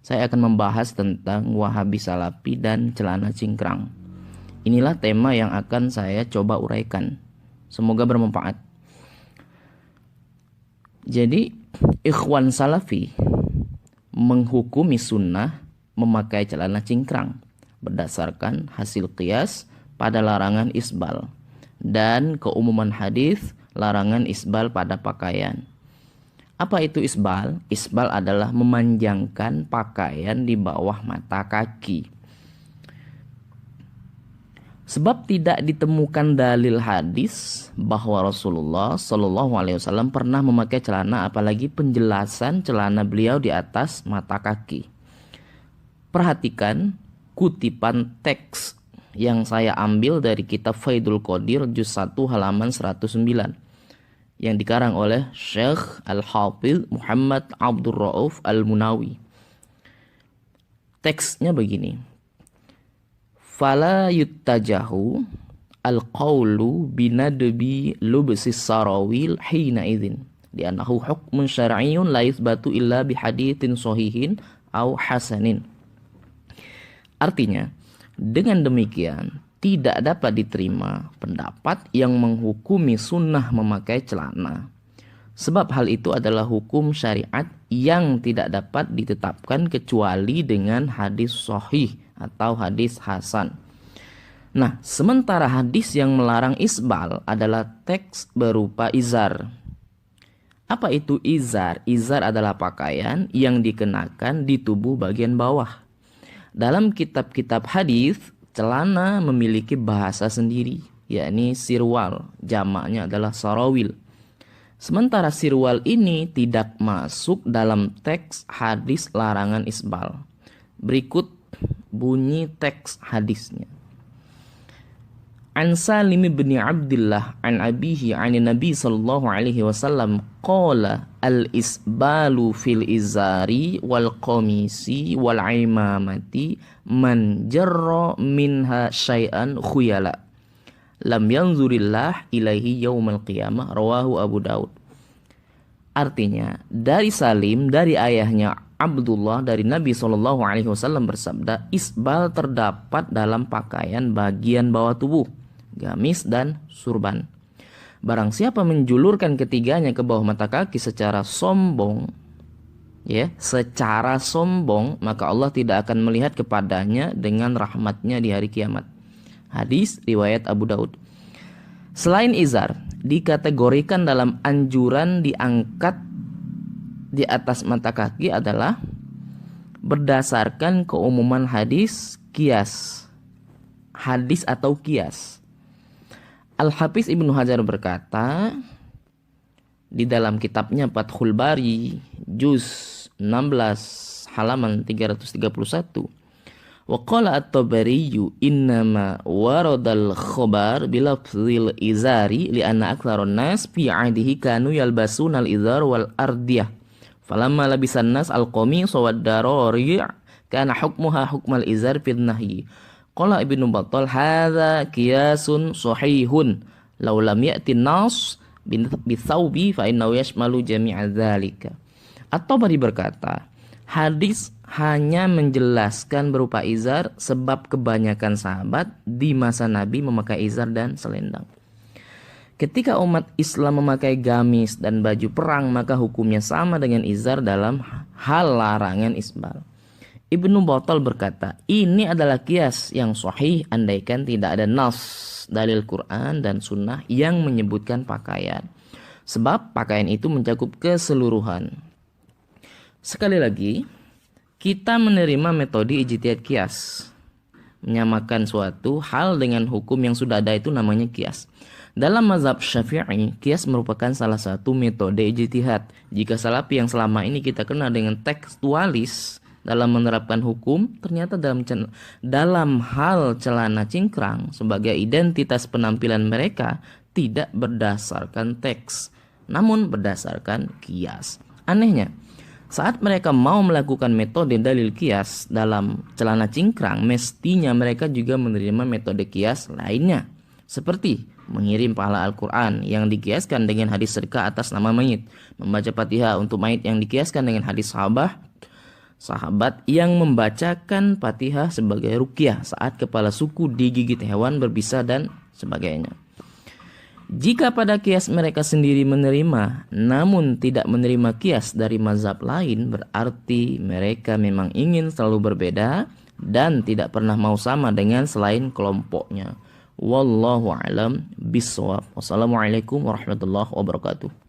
saya akan membahas tentang Wahabi Salafi dan celana cingkrang. Inilah tema yang akan saya coba uraikan. Semoga bermanfaat. Jadi, Ikhwan Salafi menghukumi sunnah memakai celana cingkrang berdasarkan hasil qiyas pada larangan isbal dan keumuman hadis larangan isbal pada pakaian. Apa itu isbal? Isbal adalah memanjangkan pakaian di bawah mata kaki. Sebab tidak ditemukan dalil hadis bahwa Rasulullah Shallallahu Alaihi Wasallam pernah memakai celana, apalagi penjelasan celana beliau di atas mata kaki. Perhatikan kutipan teks yang saya ambil dari kitab Faidul Qadir juz 1 halaman 109 yang dikarang oleh Syekh Al-Hafidh Muhammad Abdul Rauf Al-Munawi. Teksnya begini: Fala yuttajahu al-qawlu binadbi lubsis sarawil hina idzin li'annahu hukmun syar'iyyun la yuthbatu illa bihaditsin sahihin aw hasanin. Artinya, dengan demikian tidak dapat diterima pendapat yang menghukumi sunnah memakai celana, sebab hal itu adalah hukum syariat yang tidak dapat ditetapkan kecuali dengan hadis sahih atau hadis hasan. Nah, sementara hadis yang melarang isbal adalah teks berupa izar. Apa itu izar? Izar adalah pakaian yang dikenakan di tubuh bagian bawah. Dalam kitab-kitab hadis, celana memiliki bahasa sendiri, yakni sirwal, jamaknya adalah sarawil. Sementara sirwal ini tidak masuk dalam teks hadis larangan isbal. Berikut bunyi teks hadisnya. An Salim bin Abdullah an abihi an Nabi sallallahu alaihi wasallam qala al-isbalu fil izari wal qamisi wal imamati man jarra minha syai'an khuyala lam yanzurillah ilaihi yaumal qiyamah, rawahu Abu Daud. Artinya, dari Salim, dari ayahnya Abdullah, dari Nabi SAW bersabda, isbal terdapat dalam pakaian bagian bawah tubuh, gamis dan surban. Barang siapa menjulurkan ketiganya ke bawah mata kaki secara sombong, secara sombong, maka Allah tidak akan melihat kepadanya dengan rahmatnya di hari kiamat. Hadis riwayat Abu Daud. Selain izar, dikategorikan dalam anjuran diangkat di atas mata kaki adalah berdasarkan keumuman hadis kias. Hadis atau kias. Al-Hafiz Ibnu Hajar berkata di dalam kitabnya Fathul Bari juz 16 halaman 331, wa qala at-Tabari innama waradal khabar bilafzil izari li'anna aktsaron nas fi 'ahdihi kanu yalbasuna al-izar wal ardiyah falamma labisan nas al-qamis wad darari kana hukmuha hukmal izar fil nahyi. Qala Ibnu Battal hadza qiyasun sahihun law lam ya'ti nas bithawbi fa innahu yashmalu jami'a dzalika. At-Tabari berkata, hadis hanya menjelaskan berupa izar sebab kebanyakan sahabat di masa Nabi memakai izar dan selendang. Ketika umat Islam memakai gamis dan baju perang, maka hukumnya sama dengan izar dalam hal larangan isbal. Ibnu Battal berkata, ini adalah kias yang sahih andaikan tidak ada nas, dalil Quran dan sunnah yang menyebutkan pakaian. Sebab pakaian itu mencakup keseluruhan. Sekali lagi, kita menerima metode ijtihad kias. Menyamakan suatu hal dengan hukum yang sudah ada itu namanya kias. Dalam mazhab Syafi'i, kias merupakan salah satu metode ijtihad. Jika Salafi yang selama ini kita kenal dengan tekstualis dalam menerapkan hukum, ternyata dalam hal celana cingkrang sebagai identitas penampilan mereka tidak berdasarkan teks, namun berdasarkan kias. Anehnya, saat mereka mau melakukan metode dalil kias dalam celana cingkrang, mestinya mereka juga menerima metode kias lainnya, seperti mengirim pahala Al-Quran yang dikiaskan dengan hadis sedekah atas nama mayit, membaca Fatihah untuk mayit yang dikiaskan dengan hadis sahabah, sahabat yang membacakan Fatihah sebagai ruqyah saat kepala suku digigit hewan berbisa dan sebagainya. Jika pada kias mereka sendiri menerima namun tidak menerima kias dari mazhab lain, berarti mereka memang ingin selalu berbeda dan tidak pernah mau sama dengan selain kelompoknya. Wallahu a'lam bishawab. Wassalamualaikum warahmatullahi wabarakatuh.